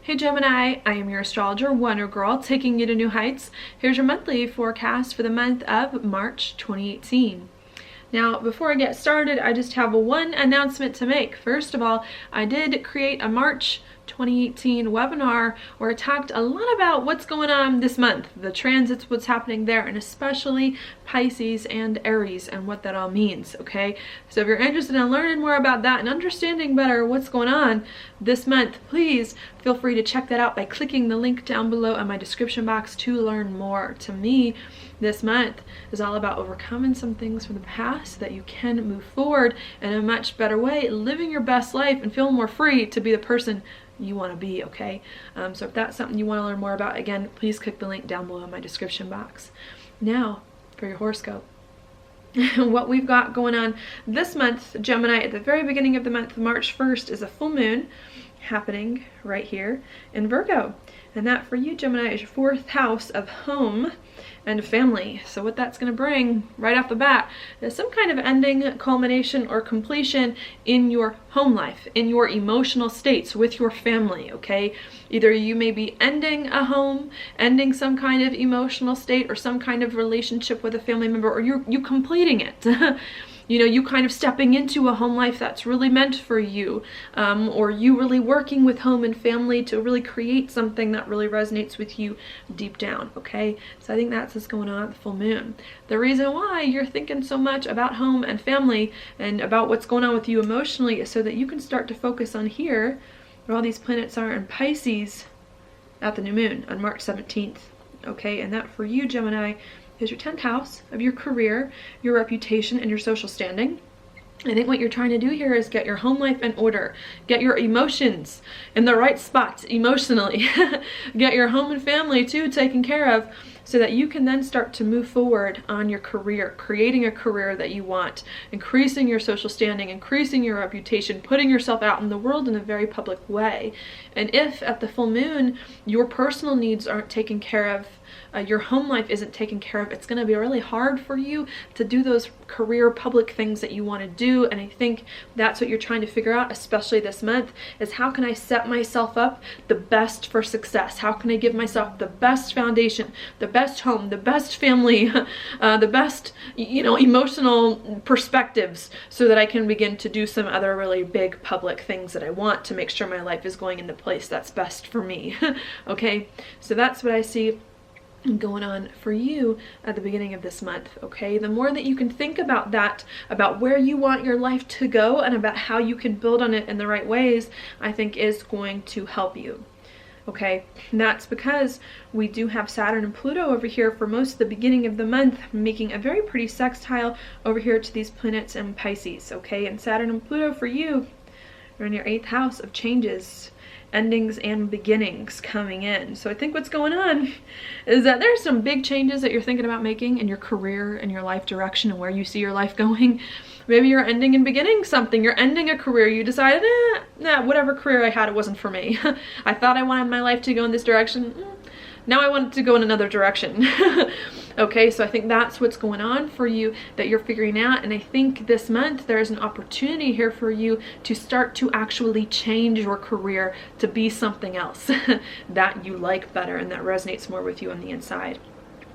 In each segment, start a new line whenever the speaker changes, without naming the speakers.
Hey Gemini, I am your astrologer, Wonder Girl, taking you to new heights. Here's your monthly forecast for the month of March 2018. Now, before I get started, I just have one announcement to make. First of all, I did create a March 2018 webinar where I talked a lot about what's going on this month, the transits, what's happening there, and especially Pisces and Aries and what that all means, okay? So if you're interested in learning more about that and understanding better what's going on this month, please feel free to check that out by clicking the link down below in my description box to learn more. To me, this month is all about overcoming some things from the past so that you can move forward in a much better way, living your best life and feeling more free to be the person you want to be, okay? So if that's something you want to learn more about, again, please click the link down below in my description box. Now, for your horoscope. What we've got going on this month, Gemini, at the very beginning of the month, March 1st, is a full moon happening right here in Virgo. And that for you, Gemini, is your 4th house of home and family. So what that's going to bring right off the bat is some kind of ending, culmination, or completion in your home life, in your emotional states with your family, okay? Either you may be ending a home, ending some kind of emotional state or some kind of relationship with a family member, or you completing it. You know, you kind of stepping into a home life that's really meant for you, or you really working with home and family to really create something that really resonates with you deep down, okay? So I think that's what's going on at the full moon. The reason why you're thinking so much about home and family and about what's going on with you emotionally is so that you can start to focus on here, where all these planets are in Pisces at the new moon on March 17th, okay? And that for you, Gemini, is your 10th house of your career, your reputation, and your social standing. I think what you're trying to do here is get your home life in order, get your emotions in the right spot emotionally, get your home and family too taken care of, so that you can then start to move forward on your career, creating a career that you want, increasing your social standing, increasing your reputation, putting yourself out in the world in a very public way. And if at the full moon your personal needs aren't taken care of, your home life isn't taken care of, it's going to be really hard for you to do those career public things that you want to do. And I think that's what you're trying to figure out, especially this month, is how can I set myself up the best for success? How can I give myself the best foundation, the best home, the best family, the best, you know, emotional perspectives, so that I can begin to do some other really big public things that I want to make sure my life is going in the place that's best for me. Okay, so that's what I see going on for you at the beginning of this month, okay? The more that you can think about that, about where you want your life to go and about how you can build on it in the right ways, I think is going to help you, okay? And that's because we do have Saturn and Pluto over here for most of the beginning of the month, making a very pretty sextile over here to these planets in Pisces, okay? And Saturn and Pluto for you are in your 8th house of changes, endings, and beginnings coming in. So I think what's going on is that there's some big changes that you're thinking about making in your career and your life direction and where you see your life going. Maybe you're ending and beginning something. You're ending a career. You decided, whatever career I had, it wasn't for me. I thought I wanted my life to go in this direction. Now I want it to go in another direction. Okay, so I think that's what's going on for you that you're figuring out. And I think this month there is an opportunity here for you to start to actually change your career to be something else that you like better and that resonates more with you on the inside.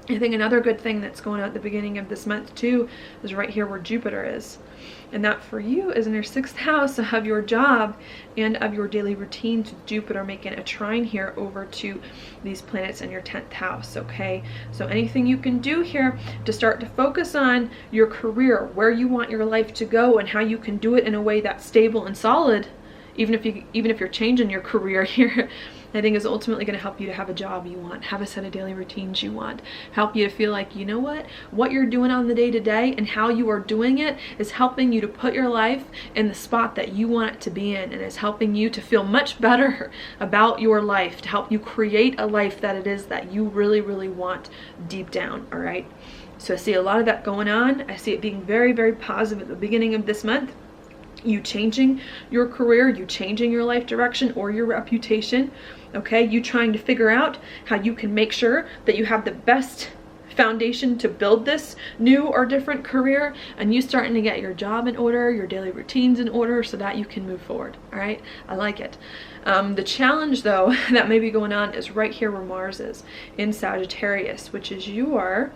I think another good thing that's going on at the beginning of this month too is right here where Jupiter is. And that for you is in your 6th house of your job and of your daily routine to Jupiter, making a trine here over to these planets in your 10th house, okay? So anything you can do here to start to focus on your career, where you want your life to go, and how you can do it in a way that's stable and solid, even if you're changing your career here, I think is ultimately going to help you to have a job you want, have a set of daily routines you want, help you to feel like, you know what you're doing on the day-to-day and how you are doing it is helping you to put your life in the spot that you want it to be in, and is helping you to feel much better about your life, to help you create a life that it is that you really, really want deep down, all right? So I see a lot of that going on. I see it being very, very positive at the beginning of this month. You changing your career, you changing your life direction or your reputation, okay? You trying to figure out how you can make sure that you have the best foundation to build this new or different career, and you starting to get your job in order, your daily routines in order, so that you can move forward. All right, I like it. The challenge though that may be going on is right here where Mars is in Sagittarius, which is your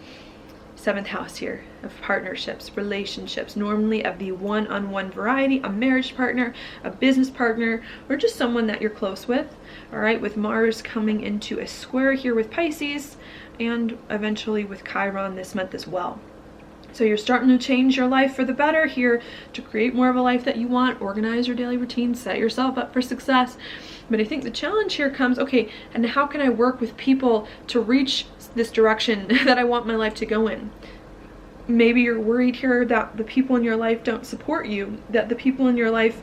7th house here of partnerships, relationships, normally of the one-on-one variety, a marriage partner, a business partner, or just someone that you're close with. All right, with Mars coming into a square here with Pisces, and eventually with Chiron this month as well. So you're starting to change your life for the better here to create more of a life that you want, organize your daily routine, set yourself up for success. But I think the challenge here comes, okay, and how can I work with people to reach this direction that I want my life to go in? Maybe you're worried here that the people in your life don't support you, that the people in your life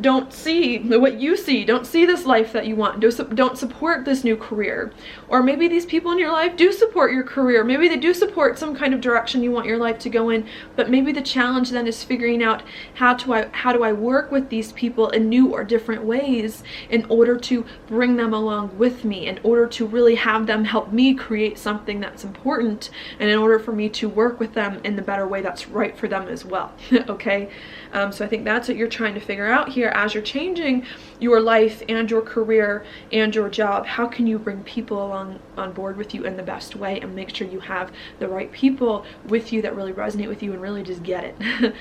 don't see what you see, don't see this life that you want, don't support this new career. Or maybe these people in your life do support your career, maybe they do support some kind of direction you want your life to go in, but maybe the challenge then is figuring out how do I work with these people in new or different ways in order to bring them along with me, in order to really have them help me create something that's important, and in order for me to work with them in the better way that's right for them as well. Okay, so I think that's what you're trying to figure out here as you're changing your life and your career and your job. How can you bring people along on board with you in the best way and make sure you have the right people with you that really resonate with you and really just get it?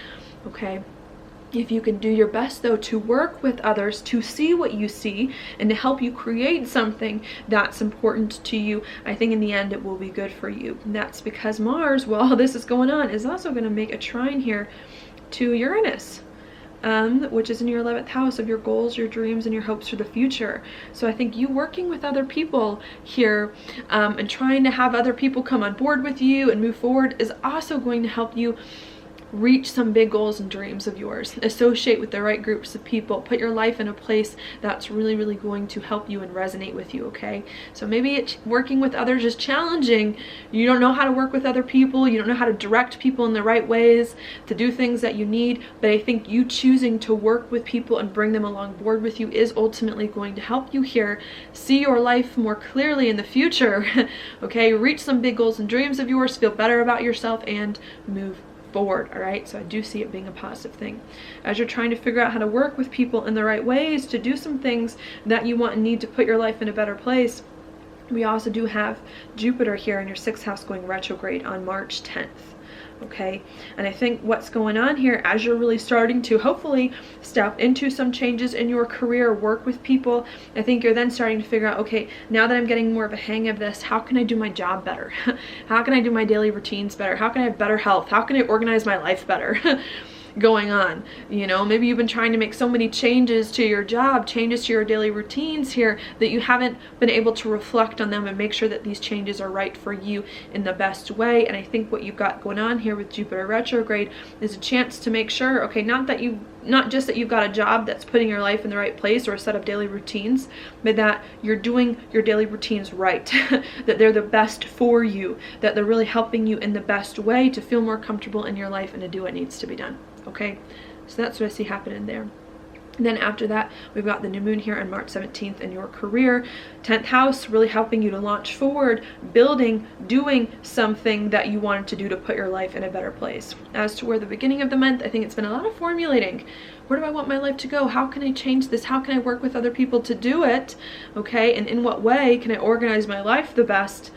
Okay, if you can do your best though to work with others to see what you see and to help you create something that's important to you, I think in the end it will be good for you. And that's because Mars, while this is going on, is also going to make a trine here to Uranus, which is in your 11th house of your goals, your dreams, and your hopes for the future. So I think you working with other people here and trying to have other people come on board with you and move forward is also going to help you reach some big goals and dreams of yours. Associate with the right groups of people. Put your life in a place that's really, really going to help you and resonate with you, okay? So maybe working with others is challenging. You don't know how to work with other people. You don't know how to direct people in the right ways to do things that you need. But I think you choosing to work with people and bring them along board with you is ultimately going to help you here see your life more clearly in the future, okay? Reach some big goals and dreams of yours, feel better about yourself, and move forward. All right, so I do see it being a positive thing as you're trying to figure out how to work with people in the right ways to do some things that you want and need to put your life in a better place. We also do have Jupiter here in your 6th house going retrograde on March 10th. Okay, and I think what's going on here as you're really starting to hopefully step into some changes in your career, work with people, I think you're then starting to figure out, okay, now that I'm getting more of a hang of this, how can I do my job better? How can I do my daily routines better? How can I have better health? How can I organize my life better? Going on, you know, maybe you've been trying to make so many changes to your job, changes to your daily routines here, that you haven't been able to reflect on them and make sure that these changes are right for you in the best way. And I think what you've got going on here with Jupiter retrograde is a chance to make sure, okay, not just that you've got a job that's putting your life in the right place or a set of daily routines, but that you're doing your daily routines right, that they're the best for you, that they're really helping you in the best way to feel more comfortable in your life and to do what needs to be done. Okay, so that's what I see happening there. And then after that, we've got the new moon here on March 17th in your career. 10th house, really helping you to launch forward, building, doing something that you wanted to do to put your life in a better place. As to where the beginning of the month, I think it's been a lot of formulating. Where do I want my life to go? How can I change this? How can I work with other people to do it? Okay, and in what way can I organize my life the best?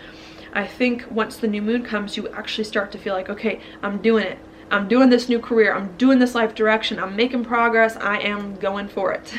I think once the new moon comes, you actually start to feel like, okay, I'm doing it. I'm doing this new career, I'm doing this life direction, I'm making progress, I am going for it.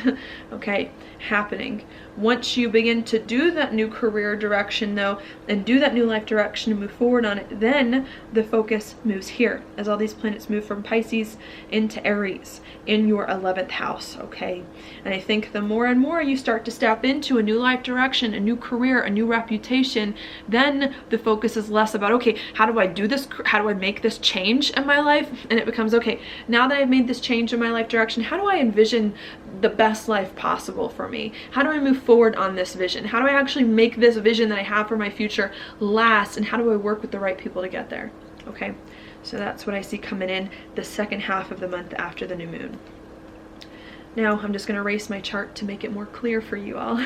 Okay, happening. Once you begin to do that new career direction though, and do that new life direction and move forward on it, then the focus moves here as all these planets move from Pisces into Aries in your 11th house, okay? And I think the more and more you start to step into a new life direction, a new career, a new reputation, then the focus is less about, okay, how do I do this? How do I make this change in my life? And it becomes, okay, now that I've made this change in my life direction, how do I envision the best life possible for me? How do I move forward on this vision? How do I actually make this vision that I have for my future last? And how do I work with the right people to get there? Okay, so that's what I see coming in the second half of the month after the new moon. Now I'm just going to erase my chart to make it more clear for you all.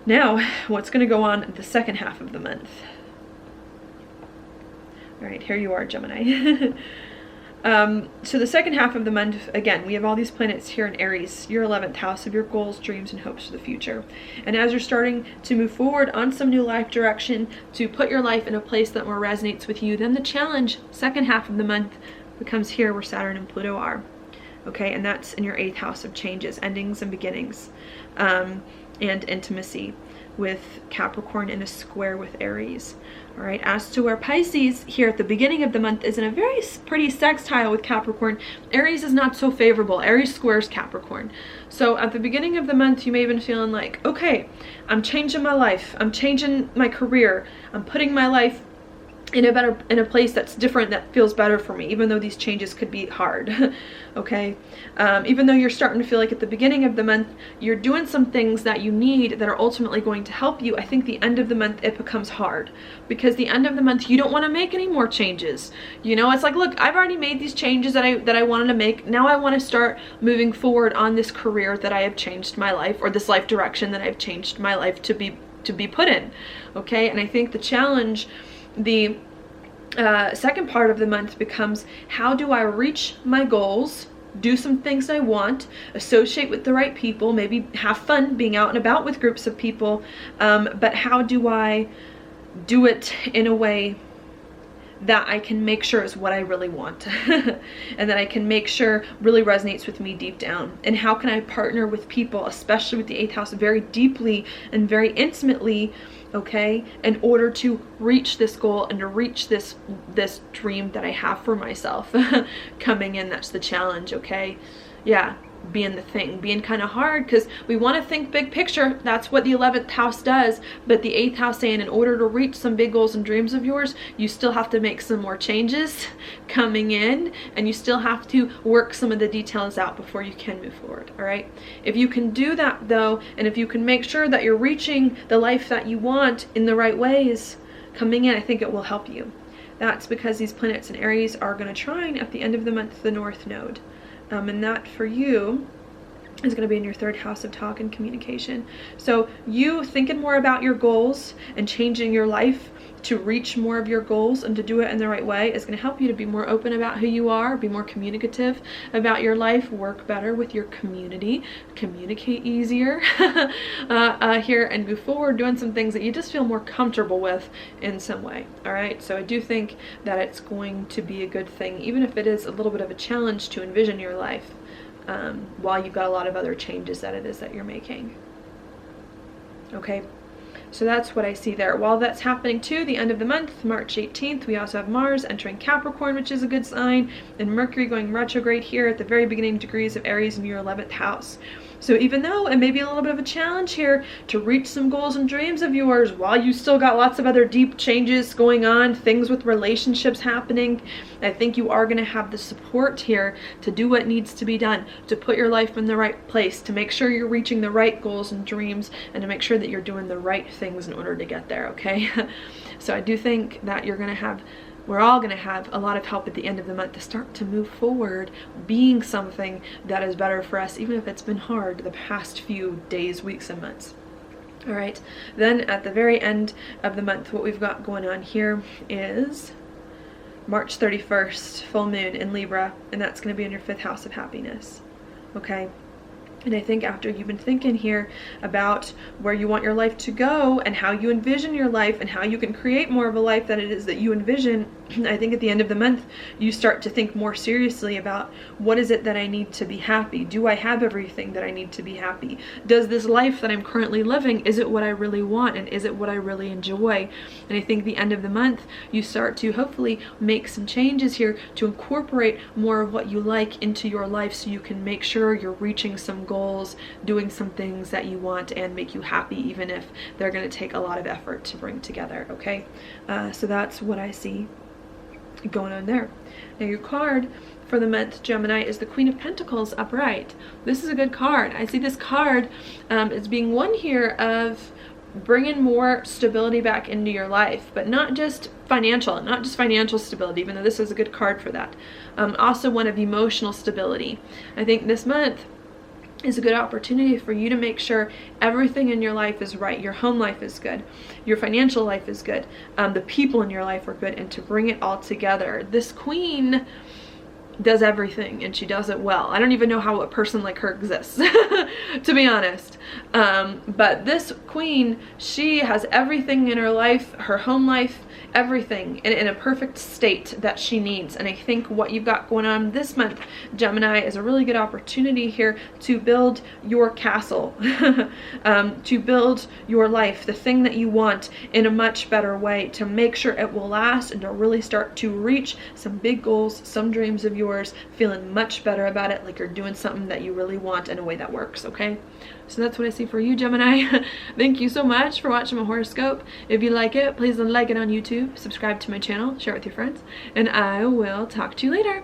Now, what's going to go on the second half of the month? All right, here you are, Gemini. So the second half of the month, again, we have all these planets here in Aries, your 11th house of your goals, dreams, and hopes for the future. And as you're starting to move forward on some new life direction, to put your life in a place that more resonates with you, then the challenge, second half of the month, becomes here where Saturn and Pluto are. Okay, and that's in your 8th house of changes, endings and beginnings, and intimacy, with Capricorn in a square with Aries. All right, as to where Pisces here at the beginning of the month is in a very pretty sextile with Capricorn, Aries is not so favorable. Aries squares Capricorn. So at the beginning of the month, you may have been feeling like, okay, I'm changing my life. I'm changing my career. I'm putting my life in a place that's different, that feels better for me, even though these changes could be hard. Okay, even though you're starting to feel like at the beginning of the month you're doing some things that you need that are ultimately going to help you, I think the end of the month it becomes hard, because the end of the month you don't want to make any more changes. You know, it's like, look, I've already made these changes that I wanted to make. Now I want to start moving forward on this career that I have changed my life, or this life direction that I've changed my life to be put in. Okay, and I think the challenge, the second part of the month becomes, how do I reach my goals, do some things I want, associate with the right people, maybe have fun being out and about with groups of people, but how do I do it in a way that I can make sure is what I really want and that I can make sure really resonates with me deep down? And how can I partner with people, especially with the 8th house, very deeply and very intimately, okay, in order to reach this goal and to reach this dream that I have for myself coming in? That's the challenge. Okay, yeah, being the thing, being kind of hard, because we want to think big picture. That's what the 11th house does. But the 8th house saying, in order to reach some big goals and dreams of yours, you still have to make some more changes coming in, and you still have to work some of the details out before you can move forward. All right, if you can do that though, and if you can make sure that you're reaching the life that you want in the right ways coming in, I think it will help you. That's because these planets in Aries are going to trine at the end of the month the North Node. And that for you is going to be in your 3rd house of talk and communication. So you thinking more about your goals and changing your life to reach more of your goals and to do it in the right way is going to help you to be more open about who you are, be more communicative about your life, work better with your community, communicate easier here, and move forward doing some things that you just feel more comfortable with in some way. All right, so I do think that it's going to be a good thing, even if it is a little bit of a challenge to envision your life while you've got a lot of other changes that it is that you're making. Okay, so that's what I see there. While that's happening too, the end of the month, March 18th, we also have Mars entering Capricorn, which is a good sign, and Mercury going retrograde here at the very beginning degrees of Aries in your 11th house. So even though it may be a little bit of a challenge here to reach some goals and dreams of yours while you still got lots of other deep changes going on, things with relationships happening, I think you are going to have the support here to do what needs to be done, to put your life in the right place, to make sure you're reaching the right goals and dreams, and to make sure that you're doing the right things in order to get there. Okay, so I do think that we're all going to have a lot of help at the end of the month to start to move forward, being something that is better for us, even if it's been hard the past few days, weeks, and months. All right, then at the very end of the month, what we've got going on here is March 31st, full moon in Libra, and that's going to be in your 5th house of happiness. Okay, and I think after you've been thinking here about where you want your life to go and how you envision your life and how you can create more of a life that it is that you envision, I think at the end of the month, you start to think more seriously about, what is it that I need to be happy? Do I have everything that I need to be happy? Does this life that I'm currently living, is it what I really want? And is it what I really enjoy? And I think the end of the month, you start to hopefully make some changes here to incorporate more of what you like into your life, so you can make sure you're reaching some goals, doing some things that you want and make you happy, even if they're going to take a lot of effort to bring together. Okay, so that's what I see going on there. Now your card for the month, Gemini, is the Queen of Pentacles upright. This is a good card. I see this card as being one here of bringing more stability back into your life, but not just financial stability, even though this is a good card for that. Also one of emotional stability. I think this month is a good opportunity for you to make sure everything in your life is right. Your home life is good. Your financial life is good. The people in your life are good, and to bring it all together. This queen does everything, and she does it well. I don't even know how a person like her exists, to be honest. But this queen, she has everything in her life, her home life, everything in a perfect state that she needs. And I think what you've got going on this month, Gemini, is a really good opportunity here to build your castle, to build your life, the thing that you want, in a much better way, to make sure it will last, and to really start to reach some big goals, some dreams of yours, feeling much better about it, like you're doing something that you really want in a way that works. Okay, so that's what I see for you, Gemini. Thank you so much for watching my horoscope. If you like it, please like it on YouTube, subscribe to my channel, share it with your friends, and I will talk to you later.